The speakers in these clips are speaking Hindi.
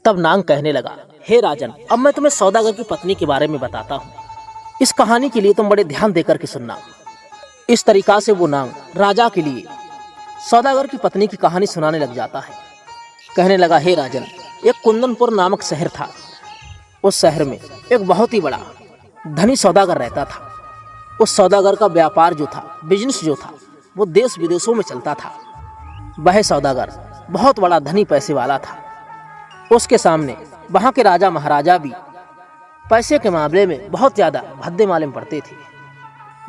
तब नांग कहने लगा, हे राजन, अब मैं तुम्हें सौदागर की पत्नी के बारे में बताता हूँ। इस कहानी के लिए तुम बड़े ध्यान देकर के सुनना। इस तरीका से वो नांग राजा के लिए सौदागर की पत्नी की कहानी सुनाने लग जाता है। कहने लगा, हे राजन, एक कुंदनपुर नामक शहर था। उस शहर में एक बहुत ही बड़ा धनी सौदागर रहता था। उस सौदागर का व्यापार जो था, बिजनेस जो था, वो देश विदेशों में चलता था। वह सौदागर बहुत बड़ा धनी पैसे वाला था। उसके सामने वहाँ के राजा महाराजा भी पैसे के मामले में बहुत ज़्यादा भद्दे मालूम पड़ते थे।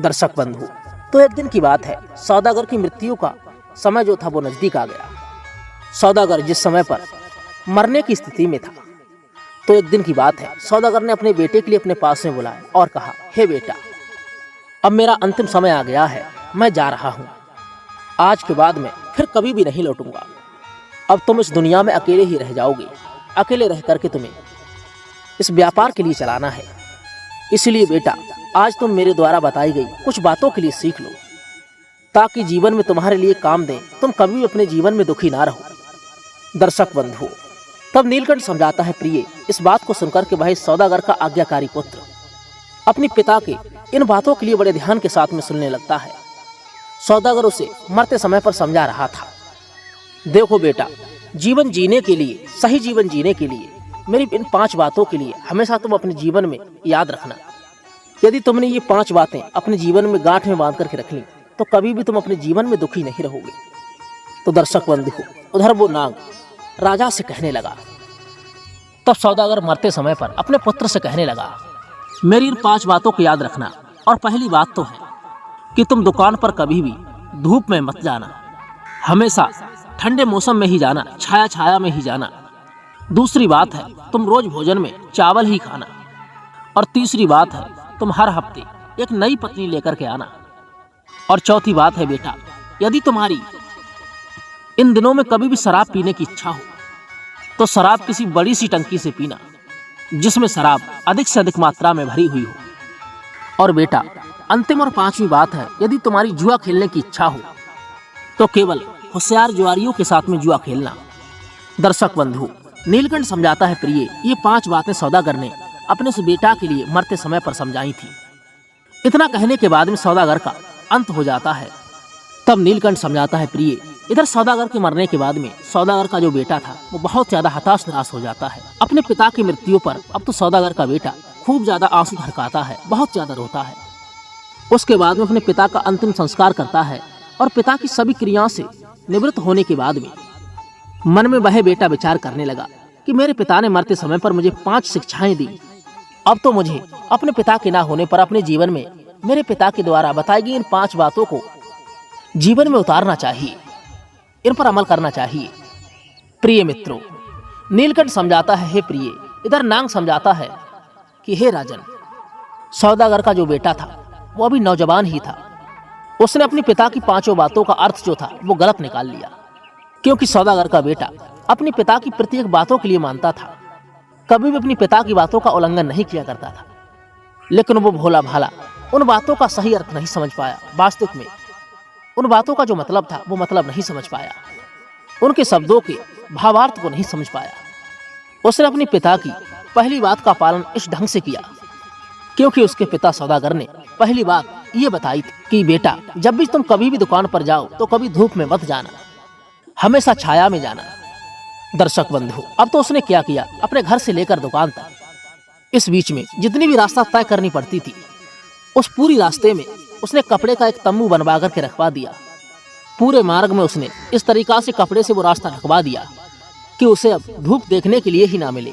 दर्शक बंधु, तो एक दिन की बात है, सौदागर की मृत्यु का समय जो था वो नज़दीक आ गया। सौदागर जिस समय पर मरने की स्थिति में था, तो एक दिन की बात है, सौदागर ने अपने बेटे के लिए अपने पास में बुलाया और कहा, हे बेटा, अब मेरा अंतिम समय आ गया है, मैं जा रहा हूँ। आज के बाद मैं फिर कभी भी नहीं लौटूंगा। अब तुम इस दुनिया में अकेले ही रह जाओगे। अकेले रह करके तुम्हें इस व्यापार के लिए चलाना है। इसलिए बेटा, आज तुम मेरे द्वारा बताई गई कुछ बातों के लिए सीख लो, ताकि जीवन में तुम्हारे लिए काम दें, तुम कभी भी अपने जीवन में दुखी ना रहो। दर्शक बंधु, तब नीलकंठ समझाता है, प्रिय, इस बात को सुनकर के वह सौदागर का आज्ञाकारी पुत्र अपने पिता के इन बातों के लिए बड़े ध्यान के साथ में सुनने लगता है। सौदागर उसे मरते समय पर समझा रहा था, देखो बेटा, जीवन जीने के लिए, सही जीवन जीने के लिए मेरी इन 5 बातों के लिए हमेशा तुम अपने जीवन में याद रखना। यदि तुमने ये 5 बातें अपने जीवन में गांठ में बांध करके रख ली, तो कभी भी तुम अपने जीवन में दुखी नहीं रहोगे। तो दर्शक बंधु, उधर वो नाग राजा से कहने लगा। तब सौदागर मरते समय पर अपने पुत्र से कहने लगा, मेरी इन 5 बातों को याद रखना। और पहली बात तो है कि तुम दुकान पर कभी भी धूप में मत जाना, हमेशा ठंडे मौसम में ही जाना, छाया छाया में ही जाना। दूसरी बात है, तुम रोज भोजन में चावल ही खाना। और तीसरी बात है, तुम हर हफ्ते एक नई पत्नी लेकर के आना। और चौथी बात है बेटा, यदि तुम्हारी इन दिनों में कभी भी शराब पीने की इच्छा हो, तो शराब किसी बड़ी सी टंकी से पीना, जिसमें शराब अधिक से अधिक मात्रा में भरी हुई हो। और बेटा, अंतिम और 5वीं बात है, यदि तुम्हारी जुआ खेलने की इच्छा हो, तो केवल होशियार जुआरियों के साथ में जुआ खेलना। दर्शक बंधु, नीलकंठ समझाता है, प्रिय, ये 5 बातें सौदागर ने अपने से बेटा के लिए मरते समय पर समझाई थी। इतना कहने के बाद में सौदागर का अंत हो जाता है। तब नीलकंठ समझाता है, प्रिय, इधर सौदागर के मरने के बाद में सौदागर का जो बेटा था वो बहुत ज्यादा हताश निराश हो जाता है। अपने पिता की मृत्यु पर अब तो सौदागर का बेटा खूब ज्यादा आंसू ढरकाता है, बहुत ज्यादा रोता है। उसके बाद में अपने पिता का अंतिम संस्कार करता है और पिता की सभी क्रियाओं से निवृत्त होने के बाद में मन में वह बेटा विचार करने लगा कि मेरे पिता ने मरते समय पर मुझे 5 शिक्षाएं दी। अब तो मुझे अपने पिता के ना होने पर अपने जीवन में मेरे पिता के द्वारा बताई गई इन 5 बातों को जीवन में उतारना चाहिए, इन पर अमल करना चाहिए। प्रिय मित्रों, नीलकंठ समझाता है, हे प्रिय, इधर नांग समझाता है कि हे राजन, सौदागर का जो बेटा था वो अभी नौजवान ही था। उसने अपने पिता की 5 बातों का अर्थ जो था वो गलत निकाल लिया, क्योंकि सौदागर का बेटा अपने पिता की प्रत्येक बातों के लिए मानता था, कभी भी अपने पिता की बातों का उल्लंघन नहीं किया करता था। लेकिन वो भोला भाला उन बातों का सही अर्थ नहीं समझ पाया। वास्तविक में उन बातों का जो मतलब था वो मतलब नहीं समझ पाया, उनके शब्दों के भावार्थ को नहीं समझ पाया। उसने अपने पिता की पहली बात का पालन इस ढंग से किया, क्योंकि उसके पिता सौदागर ने पहली बात ये बताई थी कि बेटा, जब भी तुम कभी भी दुकान पर जाओ तो कभी धूप में मत जाना, हमेशा छाया में जाना। दर्शक बंधु, अब तो उसने क्या किया, अपने घर से लेकर दुकान तक, इस बीच में जितनी भी रास्ता तय करनी पड़ती थी, उस पूरी रास्ते में उसने कपड़े का एक तंबू बनवा करके रखवा दिया। पूरे मार्ग में उसने इस तरीका से कपड़े से वो रास्ता ढकवा दिया कि उसे अब धूप देखने के लिए ही ना मिले।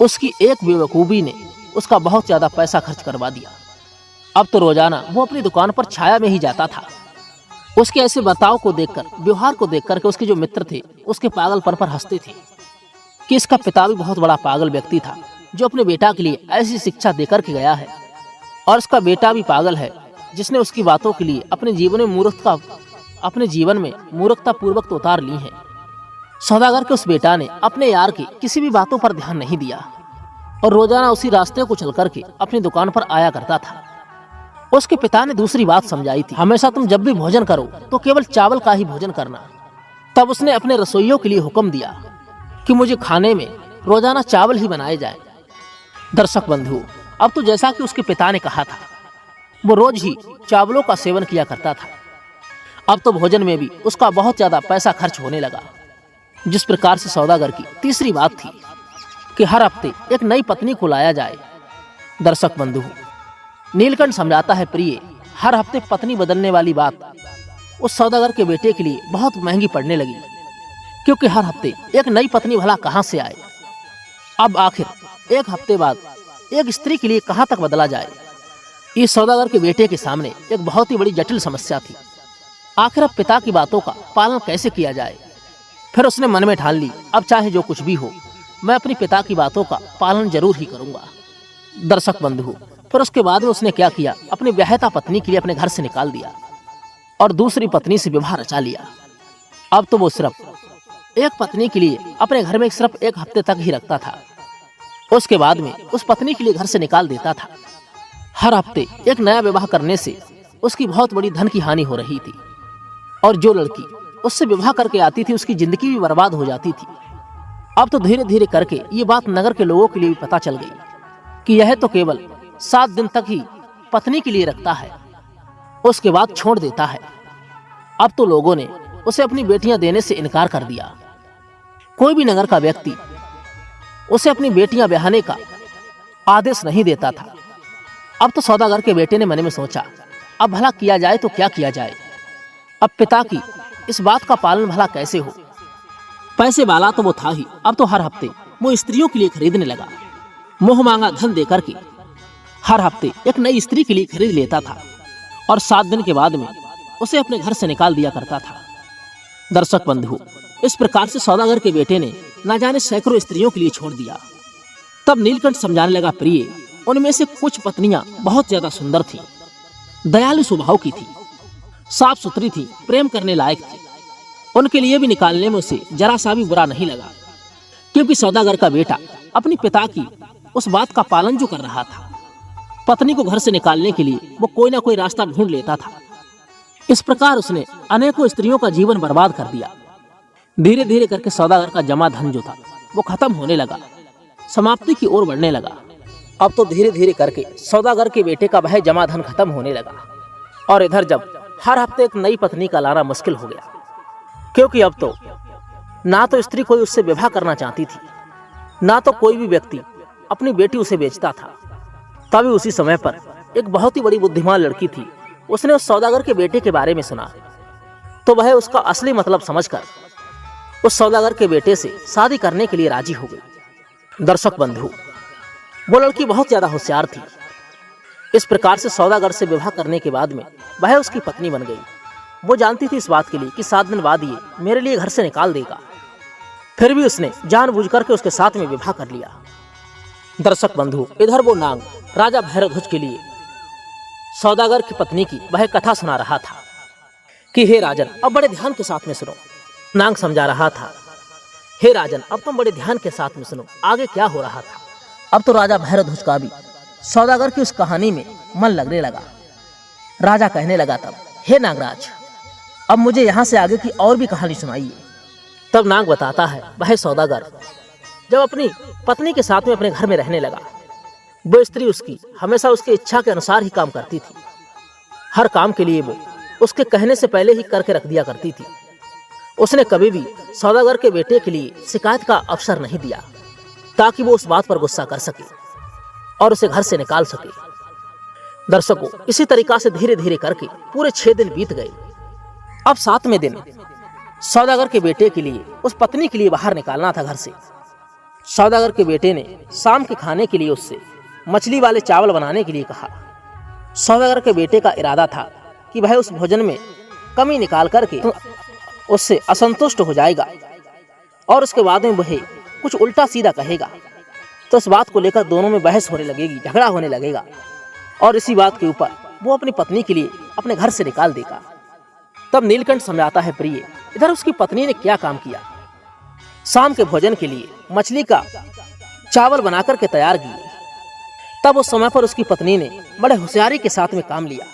उसकी एक बेवकूफ़ी ने उसका बहुत ज्यादा पैसा खर्च करवा दिया। अब तो रोजाना वो अपनी दुकान पर छाया में ही जाता था। उसके ऐसे बर्ताव को देखकर, व्यवहार को देखकर के उसके जो मित्र थे उसके पागलपन पर हंसते थे कि इसका पिता भी बहुत बड़ा पागल व्यक्ति था, जो अपने बेटा के लिए ऐसी शिक्षा देकर के गया है, और उसका बेटा भी पागल है, जिसने उसकी बातों के लिए अपने जीवन में मूर्खता पूर्वक तो उतार ली है। सौदागर के उस बेटा ने अपने यार की किसी भी बातों पर ध्यान नहीं दिया और रोजाना उसी रास्ते को चल करके अपनी दुकान पर आया करता था। उसके पिता ने दूसरी बात समझाई थी, हमेशा तुम जब भी भोजन करो तो केवल चावल का ही भोजन करना। तब उसने अपने रसोइयों के लिए हुक्म दिया कि मुझे खाने में रोजाना चावल ही बनाए जाए। दर्शक बंधु, अब तो जैसा कि उसके पिता ने कहा था, वो रोज ही चावलों का सेवन किया करता था। अब तो भोजन में भी उसका बहुत ज्यादा पैसा खर्च होने लगा। जिस प्रकार से सौदागर की तीसरी बात थी कि हर हफ्ते एक नई पत्नी को लाया जाए। दर्शक बंधु, नीलकंठ समझाता है, प्रिय, हर हफ्ते पत्नी बदलने वाली बात उस सौदागर के बेटे के लिए बहुत महंगी पड़ने लगी, क्योंकि हर हफ्ते एक नई पत्नी भला कहां से आए। अब आखिर एक हफ्ते बाद एक स्त्री के लिए कहां तक बदला जाए। इस सौदागर के बेटे के सामने एक बहुत ही बड़ी जटिल समस्या थी। आखिर अब पिता की बातों का पालन कैसे किया जाए। फिर उसने मन में ठान ली, अब चाहे जो कुछ भी हो, मैं अपनी पिता की बातों का पालन जरूर ही करूंगा। दर्शक बंधु, फिर उसके बाद में उसने क्या किया, अपनी ब्याहता पत्नी के लिए अपने घर से निकाल दिया और दूसरी पत्नी से विवाह रचा लिया। अब तो वो सिर्फ एक पत्नी के लिए अपने घर में सिर्फ एक हफ्ते तक ही रखता था। उसके बाद में उस पत्नी के लिए घर से निकाल देता था। हर हफ्ते एक नया विवाह करने से उसकी बहुत बड़ी धन की हानि हो रही थी और जो लड़की उससे विवाह करके आती थी उसकी जिंदगी भी बर्बाद हो जाती थी। अब तो धीरे धीरे करके ये बात नगर के लोगों के लिए भी पता चल गई कि यह तो केवल 7 दिन तक ही पत्नी के लिए रखता है, उसके बाद छोड़ देता है। अब तो लोगों ने उसे अपनी बेटियां देने से इनकार कर दिया। कोई भी नगर का व्यक्ति उसे अपनी बेटियां ब्याहने का आदेश नहीं देता था। अब तो सौदागर के बेटे ने मन में सोचा, अब भला किया जाए तो क्या किया जाए। अब पिता की इस बात का पालन भला कैसे हो। पैसे वाला तो वो था ही, अब तो हर हफ्ते वो स्त्रियों के लिए खरीदने लगा। मोह मांगा धन देकर के हर हफ्ते एक नई स्त्री के लिए खरीद लेता था और 7 दिन के बाद में उसे अपने घर से निकाल दिया करता था। दर्शक बंधु, इस प्रकार से सौदागर के बेटे ने न जाने सैकड़ों स्त्रियों के लिए छोड़ दिया। तब नीलकंठ समझाने लगा, प्रिय, उनमें से कुछ पत्नियां बहुत ज्यादा सुंदर थी, दयालु स्वभाव की थी, साफ सुथरी थी, प्रेम करने लायक थी। उनके लिए भी निकालने में उसे जरा सा भी बुरा नहीं लगा, क्योंकि सौदागर का बेटा अपने पिता की उस बात का पालन जो कर रहा था। पत्नी को घर से निकालने के लिए वो कोई ना कोई रास्ता ढूंढ लेता था। इस प्रकार उसने अनेकों स्त्रियों का जीवन बर्बाद कर दिया। धीरे धीरे करके सौदागर का जमा धन जो था वो खत्म होने लगा, समाप्ति की ओर बढ़ने लगा। अब तो धीरे धीरे करके सौदागर के बेटे का वह जमा धन खत्म होने लगा और इधर जब हर हफ्ते एक नई पत्नी का लाना मुश्किल हो गया, क्योंकि अब तो ना तो स्त्री कोई उससे विवाह करना चाहती थी, ना तो कोई भी व्यक्ति अपनी बेटी उसे बेचता था। तभी उसी समय पर एक बहुत ही बड़ी बुद्धिमान लड़की थी, उसने उस सौदागर के बेटे के बारे में सुना तो वह उसका असली मतलब समझकर उस सौदागर के बेटे से शादी करने के लिए राजी हो गई। दर्शक बंधु, वो लड़की बहुत ज्यादा होशियार थी। इस प्रकार से सौदागर से विवाह करने के बाद में वह उसकी पत्नी बन गई। वो जानती थी इस बात के लिए कि 7 दिन बाद ये मेरे लिए घर से निकाल देगा, फिर भी उसने जानबूझ करके उसके साथ में विवाह कर लिया। दर्शक बंधु, इधर वो नाग राजा भैरवध्वज के लिए सौदागर की पत्नी की वह कथा सुना रहा था कि हे राजन, अब बड़े ध्यान के साथ में सुनो। नाग समझा रहा था, हे राजन, अब तुम बड़े ध्यान के साथ में सुनो, आगे क्या हो रहा था। अब तो राजा भैरवध्वज का भी सौदागर की उस कहानी में मन लगने लगा। राजा कहने लगा तब, हे नागराज, अब मुझे यहाँ से आगे की और भी कहानी सुनाइए। तब नाग बताता है, वह सौदागर जब अपनी पत्नी के साथ में अपने घर में रहने लगा, वो स्त्री उसकी हमेशा उसकी इच्छा के अनुसार ही काम करती थी। हर काम के लिए वो उसके कहने से पहले ही करके रख दिया करती थी। उसने कभी भी सौदागर के बेटे के लिए शिकायत का अवसर नहीं दिया, ताकि वो उस बात पर गुस्सा कर सके और उसे घर से निकाल सके। दर्शकों, इसी तरीका से धीरे धीरे करके पूरे 6 दिन बीत गए। अब 7वें दिन सौदागर के बेटे के लिए उस पत्नी के लिए बाहर निकालना था घर से। सौदागर के बेटे ने शाम के खाने के लिए उससे मछली वाले चावल बनाने के लिए कहा। सौदागर के बेटे का इरादा था कि वह उस भोजन में कमी निकाल करके उससे असंतुष्ट हो जाएगा और उसके बाद में वह कुछ उल्टा सीधा कहेगा, तो इस बात को लेकर दोनों में बहस होने लगेगी, झगड़ा होने लगेगा और इसी बात के ऊपर वो अपनी पत्नी के लिए अपने घर से निकाल देगा। तब नीलकंठ समझाता है, प्रिय, इधर उसकी पत्नी ने क्या काम किया। शाम के भोजन के लिए मछली का चावल बनाकर के तैयार किए। तब उस समय पर उसकी पत्नी ने बड़े होशियारी के साथ में काम लिया।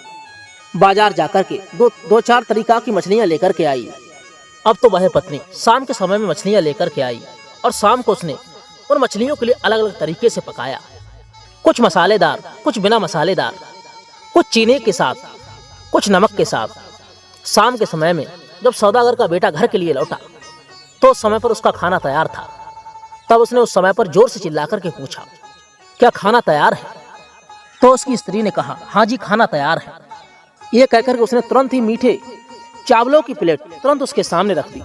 बाजार जाकर के दो चार तरीका की मछलियां लेकर के आई। अब तो वह पत्नी शाम के समय में मछलियां लेकर के आई और शाम को उसने उन मछलियों के लिए अलग अलग तरीके से पकाया, कुछ मसालेदार, कुछ बिना मसालेदार, कुछ चीनी के साथ, कुछ नमक के साथ। शाम के समय में जब सौदागर का बेटा घर के लिए लौटा तो उस समय पर उसका खाना तैयार था। तब उसने उस समय पर जोर से चिल्लाकर के पूछा, क्या खाना तैयार है? तो उसकी स्त्री ने कहा, हाँ जी खाना तैयार है। ये कहकर के उसने तुरंत ही मीठे चावलों की प्लेट तुरंत उसके सामने रख दी।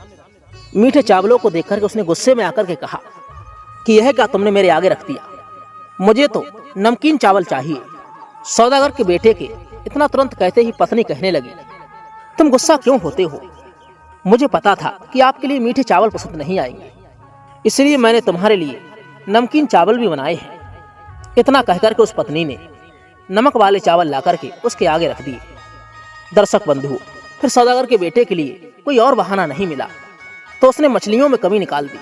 मीठे चावलों को देखकर के उसने गुस्से में आकर के कहा कि यह क्या तुमने मेरे आगे रख दिया, मुझे तो नमकीन चावल चाहिए। सौदागर के बेटे के इतना तुरंत कहते ही पत्नी कहने लगी, तुम गुस्सा क्यों होते हो? मुझे पता था कि आपके लिए मीठे चावल पसंद नहीं आएंगे, इसलिए मैंने तुम्हारे लिए नमकीन चावल भी बनाए हैं। इतना कहकर के उस पत्नी ने नमक वाले चावल ला करके उसके आगे रख दिए। दर्शक बंधु, फिर सौदागर के बेटे के लिए कोई और बहाना नहीं मिला तो उसने मछलियों में कमी निकाल दी।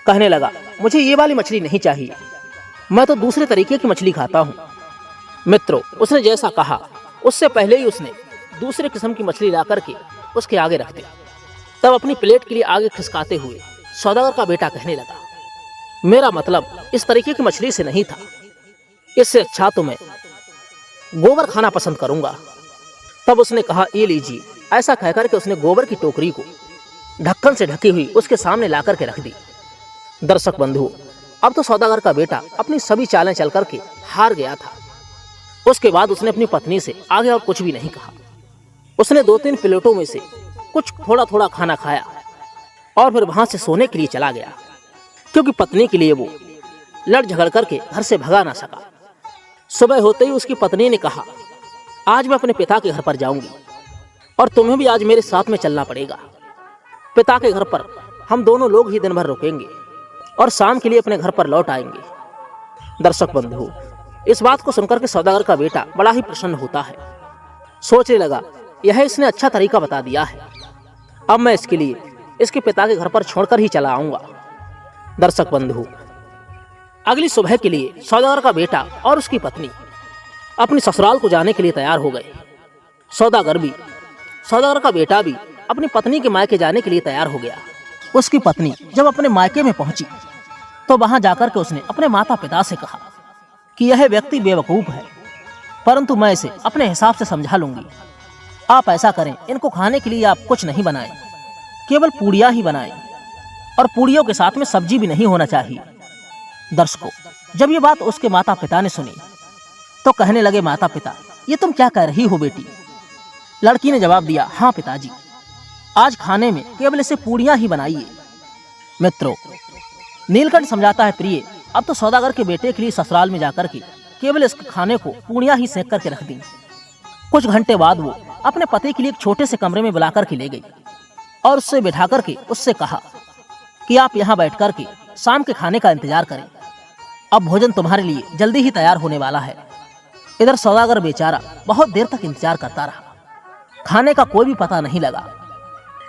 कहने लगा, मुझे ये वाली मछली नहीं चाहिए, मैं तो दूसरे तरीके की मछली खाता हूँ। मित्रों, उसने जैसा कहा उससे पहले ही उसने दूसरे किस्म की मछली ला करके उसके आगे रख दी। तब अपनी प्लेट के लिए आगे खिसकाते हुए सौदागर का बेटा कहने लगा, मेरा मतलब इस तरीके की मछली से नहीं था, इससे अच्छा तो मैं गोबर खाना पसंद करूंगा। तब उसने कहा, ये लीजिए। ऐसा कहकर के उसने गोबर की टोकरी को ढक्कन से ढकी हुई उसके सामने ला करके रख दी। दर्शक बंधु, अब तो सौदागर का बेटा अपनी सभी चालें चल करके हार गया था। उसके बाद उसने अपनी पत्नी से आगे और कुछ भी नहीं कहा। उसने 2-3 प्लेटों में से कुछ थोड़ा थोड़ा खाना खाया और फिर वहां से सोने के लिए चला गया, क्योंकि पत्नी के लिए वो लड़ झगड़ करके घर से भगा ना सका। सुबह होते ही उसकी पत्नी ने कहा, आज मैं अपने पिता के घर पर जाऊंगी और तुम्हें भी आज मेरे साथ में चलना पड़ेगा। पिता के घर पर हम दोनों लोग ही दिन भर रुकेंगे और शाम के लिए अपने घर पर लौट आएंगे। दर्शक बंधु, इस बात को सुनकर के सौदागर का बेटा बड़ा ही प्रसन्न होता है। सोचने लगा, यह इसने अच्छा तरीका बता दिया है, अब मैं इसके लिए इसके पिता के घर पर छोड़कर ही चला आऊंगा। दर्शक बंधु, अगली सुबह के लिए सौदागर का बेटा और उसकी पत्नी अपनी ससुराल को जाने के लिए तैयार हो गए। सौदागर का बेटा भी अपनी पत्नी के मायके जाने के लिए तैयार हो गया। उसकी पत्नी जब अपने मायके में पहुंची तो वहां जाकर के उसने अपने माता पिता से कहा कि यह व्यक्ति बेवकूफ है, परंतु मैं इसे अपने हिसाब से समझा लूंगी। आप ऐसा करें, इनको खाने के लिए आप कुछ नहीं बनाएं, केवल पूड़ियां ही बनाएं और पूड़ियों के साथ में सब्जी भी नहीं होना चाहिए। दर्शकों, जब ये बात उसके माता पिता ने सुनी तो कहने लगे, माता पिता, ये तुम क्या कह रही हो बेटी? लड़की ने जवाब दिया, हाँ पिताजी, आज खाने में केवल इसे पूड़ियां ही बनाइए। मित्रों, नीलकंठ समझाता है, प्रिय, अब तो सौदागर के बेटे के लिए ससुराल में जाकर के केवल इसके खाने को पूड़ियां ही सेक करके रख दी। कुछ घंटे बाद वो अपने पति के लिए एक छोटे से कमरे में बुला करके ले गई और उससे बिठा करके उससे कहा कि आप यहाँ बैठ करके शाम के खाने का इंतजार करें, अब भोजन तुम्हारे लिए जल्दी ही तैयार होने वाला है। इधर सौदागर बेचारा बहुत देर तक इंतजार करता रहा। खाने का कोई भी पता नहीं लगा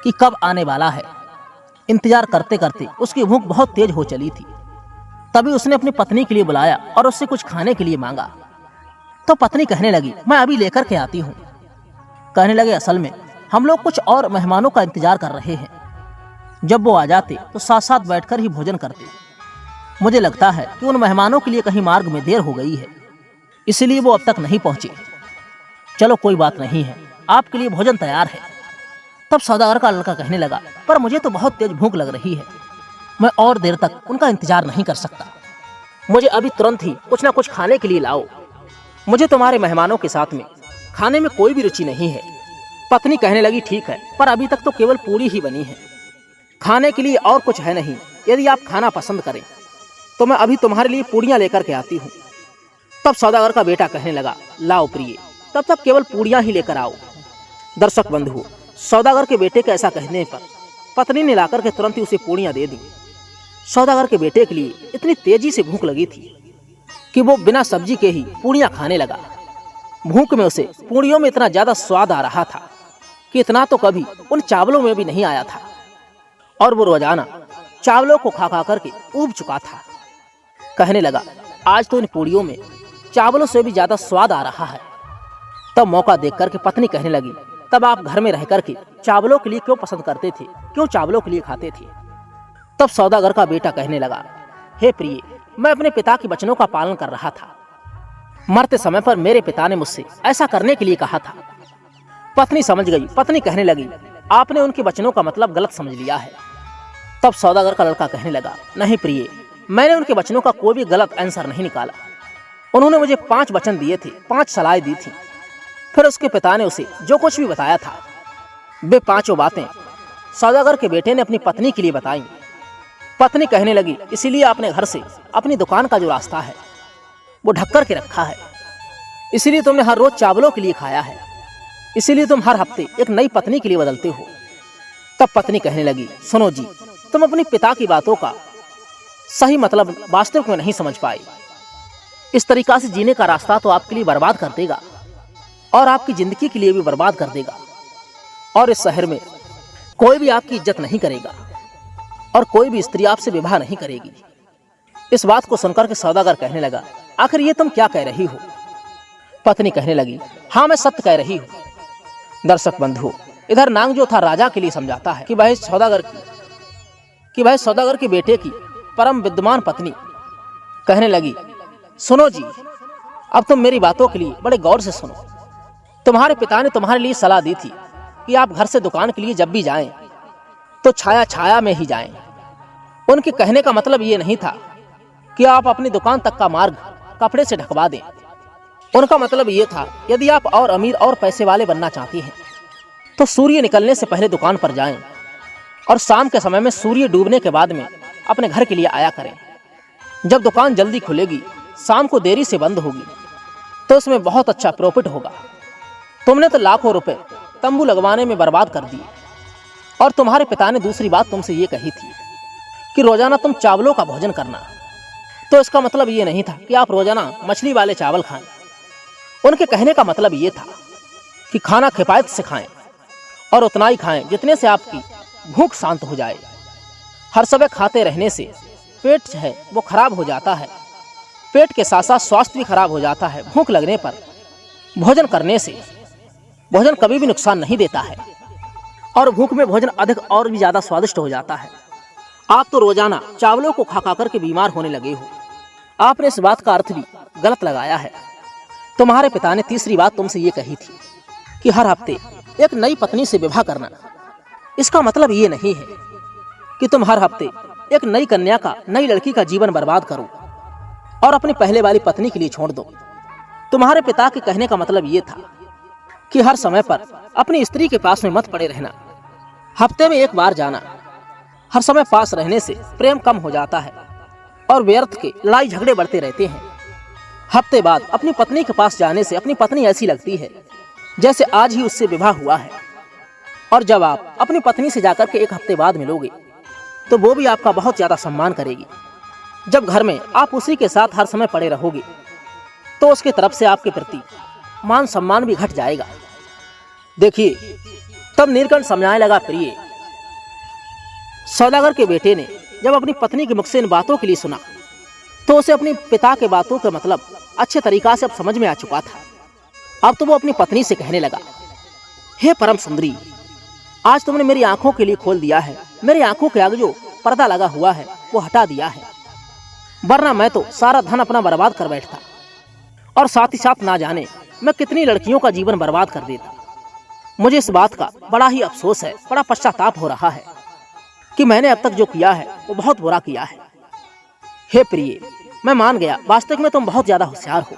कि कब आने वाला है। इंतजार करते करते उसकी भूख बहुत तेज हो चली थी। तभी उसने अपनी पत्नी के लिए बुलाया और उससे कुछ खाने के लिए मांगा। तो पत्नी कहने लगी, मैं अभी लेकर के आती हूँ। कहने लगे, असल में हम लोग कुछ और मेहमानों का इंतजार कर रहे हैं, जब वो आ जाते तो साथ साथ बैठकर ही भोजन करते। मुझे लगता है कि उन मेहमानों के लिए कहीं मार्ग में देर हो गई है, इसलिए वो अब तक नहीं पहुंचे। चलो कोई बात नहीं है, आपके लिए भोजन तैयार है। तब सौदागर का लड़का कहने लगा, पर मुझे तो बहुत तेज भूख लग रही है, मैं और देर तक उनका इंतजार नहीं कर सकता। मुझे अभी तुरंत ही कुछ ना कुछ खाने के लिए लाओ। मुझे तुम्हारे मेहमानों के साथ में खाने में कोई भी रुचि नहीं है। पत्नी कहने लगी, ठीक है, पर अभी तक तो केवल पूरी ही बनी है, खाने के लिए और कुछ है नहीं। यदि आप खाना पसंद करें तो मैं अभी तुम्हारे लिए पूड़ियां लेकर के आती हूँ। तब सौदागर का बेटा कहने लगा, लाओ प्रिय, तब तक केवल पूड़ियां ही लेकर आओ। दर्शक बंधु, सौदागर के बेटे के ऐसा कहने पर पत्नी ने लाकर के तुरंत ही उसे पूड़ियां दे दी। सौदागर के बेटे के लिए इतनी तेजी से भूख लगी थी कि वो बिना सब्जी के ही पूड़ियां खाने लगा। भूख में उसे पूड़ियों में इतना ज्यादा स्वाद आ रहा था कि इतना तो कभी उन चावलों में भी नहीं आया था, और वो रोजाना चावलों को खा खा करके ऊब चुका था। कहने लगा, आज तो इन पूड़ियों में चावलों से भी ज्यादा स्वाद आ रहा है। तब मौका देख करके पत्नी कहने लगी, तब आप घर में रह करके चावलों के लिए क्यों पसंद करते थे, क्यों चावलों के लिए खाते थे? तब सौदागर का बेटा कहने लगा, हे प्रिय, मैं अपने पिता के वचनों का पालन कर रहा था। मरते समय पर मेरे पिता ने मुझसे ऐसा करने के लिए कहा था। पत्नी समझ गई। पत्नी कहने लगी, आपने उनके वचनों का मतलब गलत समझ लिया है। तब सौदागर का लड़का कहने लगा, नहीं प्रिय, मैंने उनके वचनों का कोई भी गलत आंसर नहीं निकाला। उन्होंने मुझे 5 वचन दिए थे, 5 सलाहें दी थी। फिर उसके पिता ने उसे जो कुछ भी बताया था, वे 5 बातें सौदागर के बेटे ने अपनी पत्नी के लिए बताई। पत्नी कहने लगी, इसीलिए आपने घर से अपनी दुकान का जो रास्ता है वो ढक कर के रखा है। इसीलिए तुमने हर रोज चावलों के लिए खाया है। इसीलिए तुम हर हफ्ते एक नई पत्नी के लिए बदलते हो। तब पत्नी कहने लगी, सुनो जी, तुम अपने पिता की बातों का सही मतलब वास्तव में नहीं समझ पाए। इस तरीका से जीने का रास्ता तो आपके लिए बर्बाद कर देगा और आपकी जिंदगी के लिए भी बर्बाद कर देगा। और इस शहर में कोई भी आपकी इज्जत नहीं करेगा और कोई भी स्त्री आपसे विवाह नहीं करेगी। इस बात को सुनकर के सौदागर कहने लगा, आखिर ये तुम क्या कह रही हो? पत्नी कहने लगी, हाँ मैं सत्य कह रही हूँ। दर्शक बंधु, इधर नांग जो था राजा के लिए समझाता है कि भाई सौदागर के बेटे की परम विद्वान पत्नी कहने लगी, सुनो जी, अब तुम मेरी बातों के लिए बड़े गौर से सुनो। तुम्हारे पिता ने तुम्हारे लिए सलाह दी थी कि आप घर से दुकान के लिए जब भी जाएं तो छाया छाया में ही जाएं। उनके कहने का मतलब ये नहीं था कि आप अपनी दुकान तक का मार्ग कपड़े से ढकवा दें। उनका मतलब ये था, यदि आप और अमीर और पैसे वाले बनना चाहती हैं तो सूर्य निकलने से पहले दुकान पर जाएं और शाम के समय में सूर्य डूबने के बाद में अपने घर के लिए आया करें। जब दुकान जल्दी खुलेगी, शाम को देरी से बंद होगी, तो इसमें बहुत अच्छा प्रॉफिट होगा। तुमने तो लाखों रुपए तंबू लगवाने में बर्बाद कर दिए। और तुम्हारे पिता ने दूसरी बात तुमसे ये कही थी कि रोजाना तुम चावलों का भोजन करना। तो इसका मतलब ये नहीं था कि आप रोजाना मछली वाले चावल खाएं। उनके कहने का मतलब ये था कि खाना किफायत से खाएं और उतना ही खाएं जितने से आपकी भूख शांत हो जाए। हर समय खाते रहने से पेट है वो खराब हो जाता है। पेट के साथ साथ स्वास्थ्य भी खराब हो जाता है। भूख लगने पर भोजन करने से भोजन कभी भी नुकसान नहीं देता है और भूख में भोजन अधिक और भी ज्यादा स्वादिष्ट हो जाता है। आप तो रोजाना चावलों को खा खा करके बीमार होने लगे हो। आपने इस बात का अर्थ भी गलत लगाया है। तुम्हारे पिता ने तीसरी बात तुमसे ये कही थी कि हर हफ्ते एक नई पत्नी से विवाह करना। इसका मतलब ये नहीं है कि तुम हर हफ्ते एक नई कन्या का, नई लड़की का जीवन बर्बाद करो और अपनी पहले वाली पत्नी के लिए छोड़ दो। तुम्हारे पिता के कहने का मतलब ये था कि हर समय पर अपनी स्त्री के पास में मत पड़े रहना। हफ्ते में एक बार जाना। हर समय पास रहने से प्रेम कम हो जाता है और व्यर्थ के लड़ाई झगड़े बढ़ते रहते हैं। हफ्ते बाद अपनी पत्नी के पास जाने से अपनी पत्नी ऐसी लगती है जैसे आज ही उससे विवाह हुआ है। और जब आप अपनी पत्नी से जाकर के एक हफ्ते बाद मिलोगे तो वो भी आपका बहुत ज्यादा सम्मान करेगी। जब घर में आप उसी के साथ हर समय पड़े रहोगे तो उसकी तरफ से आपके प्रति मान सम्मान भी घट जाएगा। देखिए, तब नीलकंठ समझाने लगा, प्रिय, सौदागर के बेटे ने जब अपनी पत्नी के मुख से इन बातों के लिए सुना तो उसे अपनी पिता के बातों का मतलब अच्छे तरीका से अब समझ में आ चुका था। अब तो वो अपनी पत्नी से कहने लगा, हे परम सुंदरी, आज तुमने मेरी आंखों के लिए खोल दिया है। मेरी आंखों के आगे जो पर्दा लगा हुआ है वो हटा दिया है, वरना मैं तो सारा धन अपना बर्बाद कर बैठता और साथ ही साथ ना जाने मैं कितनी लड़कियों का जीवन बर्बाद कर देता। मुझे इस बात का बड़ा ही अफसोस है, बड़ा पश्चाताप हो रहा है कि मैंने अब तक जो किया है वो बहुत बुरा किया है। हे प्रिय, मैं मान गया, वास्तव में तुम बहुत ज्यादा होशियार हो।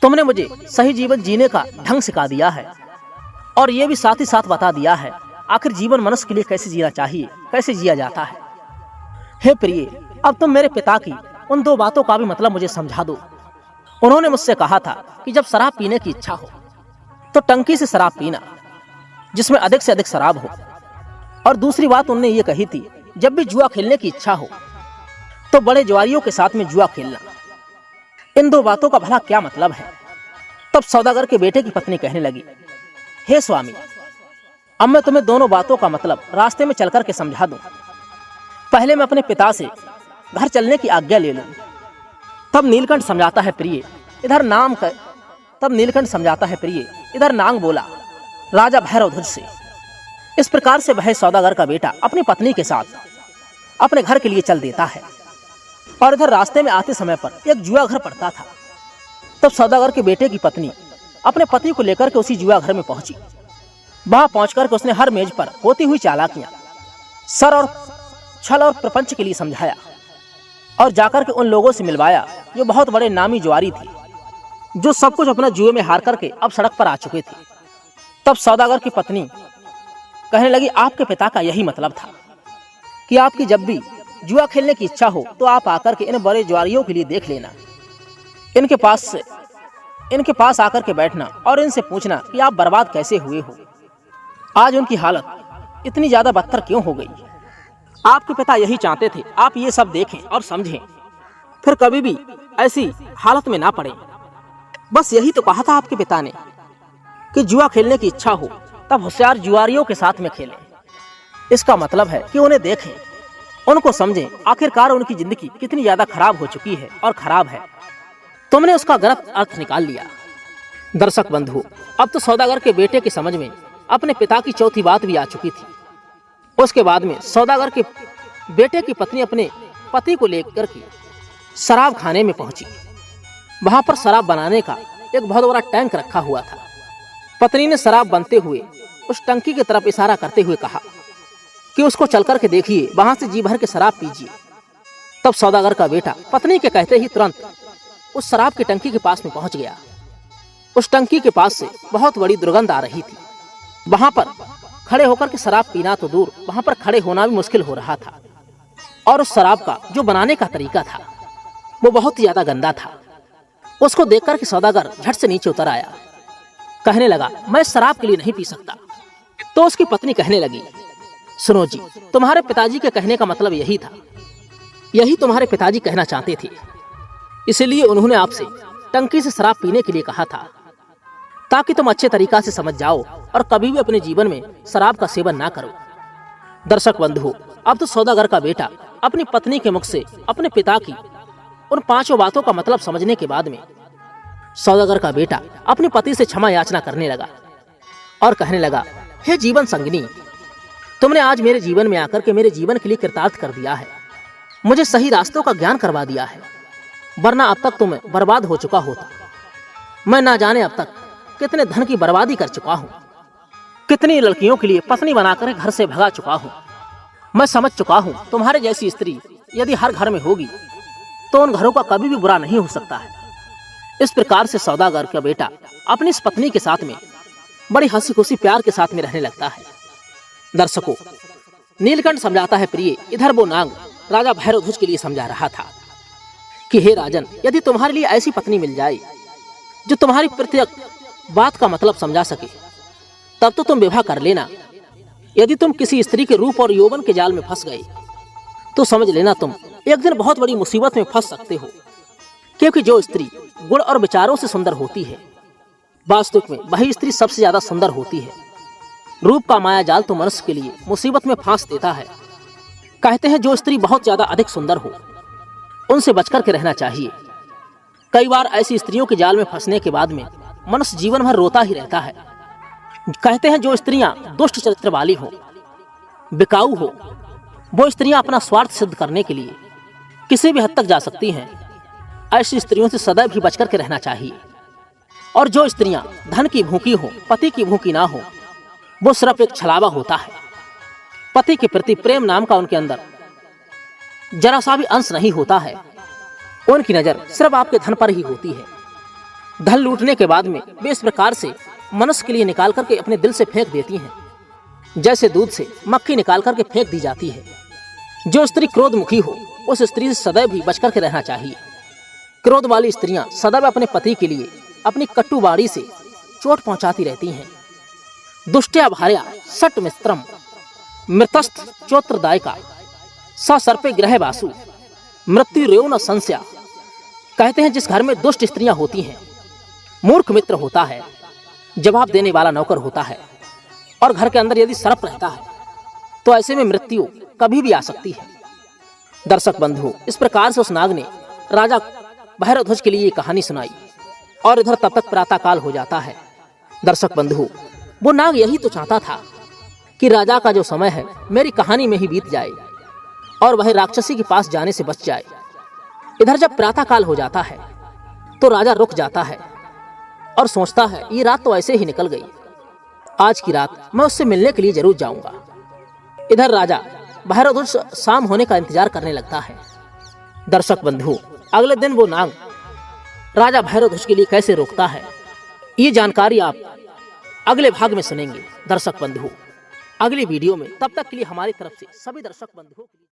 तुमने मुझे सही जीवन जीने का ढंग सिखा दिया है और ये भी साथ ही साथ बता दिया है आखिर जीवन मनुष्य के लिए कैसे जीना चाहिए, कैसे जिया जाता है। हे प्रिय, अब तुम मेरे पिता की उन 2 बातों का भी मतलब मुझे समझा दो। उन्होंने मुझसे कहा था कि जब शराब पीने की इच्छा हो तो टंकी से शराब पीना जिसमें अधिक से अधिक शराब हो। और दूसरी बात उन्होंने ये कही थी, जब भी जुआ खेलने की इच्छा हो तो बड़े जुआरियों के साथ में जुआ खेलना। इन 2 बातों का भला क्या मतलब है? तब सौदागर के बेटे की पत्नी कहने लगी, हे स्वामी, अब मैं तुम्हें दोनों बातों का मतलब रास्ते में चलकर के समझा दूं। पहले मैं अपने पिता से घर चलने की आज्ञा ले लूं। तब नीलकंठ समझाता है, प्रिय, इधर नांग बोला, राजा भैरवध्वज से। इस प्रकार से वह सौदागर का बेटा अपनी पत्नी के साथ अपने घर के लिए चल देता है। और इधर रास्ते में आते समय पर एक जुआ घर पड़ता था। तब सौदागर के बेटे की पत्नी अपने पति को लेकर के उसी जुआ घर में पहुंची। वहां पहुंचकर के उसने हर मेज पर होती हुई चालाकियां, सर और छल और प्रपंच के लिए समझाया और जाकर के उन लोगों से मिलवाया जो बहुत बड़े नामी जुआरी थे, जो सब कुछ अपना जुए में हार करके अब सड़क पर आ चुके थे। तब सौदागर की पत्नी कहने लगी, आपके पिता का यही मतलब था कि आपकी जब भी जुआ खेलने की इच्छा हो तो आप आकर के इन बड़े जुआरियों के लिए देख लेना, इनके पास आकर के बैठना और इनसे पूछना कि आप बर्बाद कैसे हुए हो, आज उनकी हालत इतनी ज्यादा बदतर क्यों हो गई। आपके पिता यही चाहते थे आप ये सब देखें और समझें, फिर कभी भी ऐसी हालत में ना पड़े। बस यही तो कहा था आपके पिता ने कि जुआ खेलने की इच्छा हो तब होशियार जुआरियों के साथ में खेलें। इसका मतलब है कि उन्हें देखें, उनको समझें, आखिरकार उनकी जिंदगी कितनी ज्यादा खराब हो चुकी है और खराब है। तुमने उसका गलत अर्थ निकाल लिया। दर्शक बंधु, अब तो सौदागर के बेटे की समझ में अपने पिता की चौथी बात भी आ चुकी थी। उसके बाद में सौदागर के बेटे की पत्नी अपने पति को लेकर के शराब खाने में पहुंची। वहां पर शराब बनाने का एक बहुत बड़ा टैंक रखा हुआ था। पत्नी ने शराब बनते हुए उस टंकी की तरफ इशारा करते हुए कहा कि उसको चल कर के देखिए, वहां से जी भर के शराब पीजिए। तब सौदागर का बेटा पत्नी के कहते ही तुरंत उस शराब की टंकी के पास में पहुंच गया। उस टंकी के पास से बहुत बड़ी दुर्गंध आ रही थी। वहां पर खड़े होकर के शराब पीना तो दूर, वहां पर खड़े होना भी मुश्किल हो रहा था। और उस शराब का जो बनाने का तरीका था वो बहुत ही ज्यादा गंदा था। उसको देखकर के सौदागर झट से नीचे उतर आया, कहने लगा, मैं शराब के लिए नहीं पी सकता। तो उसकी पत्नी कहने लगी, सुनो जी, तुम्हारे पिताजी के कहने का मतलब यही था, यही तुम्हारे पिताजी कहना चाहते थे, इसलिए उन्होंने आपसे टंकी से शराब पीने के लिए कहा था, ताकि तुम अच्छे तरीका से समझ जाओ और कभी भी अपने जीवन में शराब का सेवन ना करो। दर्शक बंधु, अब तो सौदागर का बेटा अपनी पत्नी के मुख से अपने पिता की उन 5 बातों का मतलब समझने के बाद में सौदागर का बेटा अपने पति से क्षमा याचना करने लगा और कहने लगा, हे जीवन संगिनी, तुमने आज मेरे जीवन में आकर के मेरे जीवन के लिए कृतार्थ कर दिया है, मुझे सही रास्तों का ज्ञान करवा दिया है, वरना अब तक तुम बर्बाद हो चुका होता। मैं ना जाने अब तक कितने धन की बर्बादी कर चुका हूँ, कितनी लड़कियों के लिए पत्नी बनाकर घर से भगा चुका हूँ। मैं समझ चुका हूँ तुम्हारे जैसी स्त्री यदि हर घर में होगी तो उन घरों का कभी भी बुरा नहीं हो सकता है। इस प्रकार से सौदागर का बेटा अपनी इस पत्नी के साथ में बड़ी हंसी खुशी प्यार के साथ में रहने लगता है। दर्शकों, नीलकंठ समझाता है, प्रिय, इधर वो नाग राजा भैरवध्वज के लिए समझा रहा था कि हे राजन, यदि तुम्हारे लिए ऐसी पत्नी मिल जाए जो तुम्हारी प्रत्येक बात का मतलब समझा सके, तब तो तुम विवाह कर लेना। यदि तुम किसी स्त्री के रूप और यौवन के जाल में फंस गए तो समझ लेना तुम एक दिन बहुत बड़ी मुसीबत में फंस सकते हो, क्योंकि जो स्त्री गुण और विचारों से सुंदर होती है, वास्तविक में वही स्त्री सबसे ज्यादा सुंदर होती है। रूप का माया जाल तो मनुष्य के लिए मुसीबत में फांस देता है। कहते हैं जो स्त्री बहुत ज्यादा अधिक सुंदर हो उनसे बचकर के रहना चाहिए। कई बार ऐसी स्त्रियों के जाल में फंसने के बाद में मनुष्य जीवन भर रोता ही रहता है। कहते हैं जो स्त्रियां दुष्ट चरित्र वाली हो, बिकाऊ हो, वो स्त्रियां अपना स्वार्थ सिद्ध करने के लिए किसी भी हद तक जा सकती हैं। ऐसी स्त्रियों से सदैव भी बचकर के रहना चाहिए। और जो स्त्रियां धन की भूखी हो, पति की भूखी ना हो, वो सिर्फ एक छलावा होता है। पति के प्रति प्रेम नाम का उनके अंदर जरा सा भी अंश नहीं होता है। उनकी नजर सिर्फ आपके धन पर ही होती है। धन लूटने के बाद में वे इस प्रकार से मनुष्य के लिए निकाल करके अपने दिल से फेंक देती हैं, जैसे दूध से मक्खी निकाल करके फेंक दी जाती है। जो स्त्री क्रोधमुखी हो उस स्त्री से सदैव भी बचकर के रहना चाहिए। क्रोध वाली स्त्रियां सदैव अपने पति के लिए अपनी कटु वाणी से चोट पहुंचाती रहती हैं। दुष्ट्या भार्या सट मित्रम मृतस्थ चोत्रदायका स सर्पे ग्रह वासु मृत्यु रेव न संशया। कहते हैं जिस घर में दुष्ट स्त्रियां होती हैं, मूर्ख मित्र होता है, जवाब देने वाला नौकर होता है, और घर के अंदर यदि सर्प रहता है तो ऐसे में मृत्यु कभी भी आ सकती है। दर्शक बंधु, इस प्रकार से उस नाग ने राजा भैरवध्वज के लिए ये कहानी सुनाई और इधर तब तक प्रातःकाल हो जाता है। दर्शक बंधु, वो नाग यही तो चाहता था कि राजा का जो समय है मेरी कहानी में ही बीत जाए और वह राक्षसी के पास जाने से बच जाए। इधर जब प्रातःकाल हो जाता है तो राजा रुक जाता है और सोचता है ये रात तो ऐसे ही निकल गई, आज की रात मैं उससे मिलने के लिए जरूर जाऊंगा। इधर राजा भैरवध्वज शाम होने का इंतजार करने लगता है। दर्शक बंधु, अगले दिन वो नाग राजा भैरवध्वज के लिए कैसे रोकता है, ये जानकारी आप अगले भाग में सुनेंगे दर्शक बंधु, अगली वीडियो में। तब तक के लिए हमारी तरफ से सभी दर्शक बंधुओं के लिए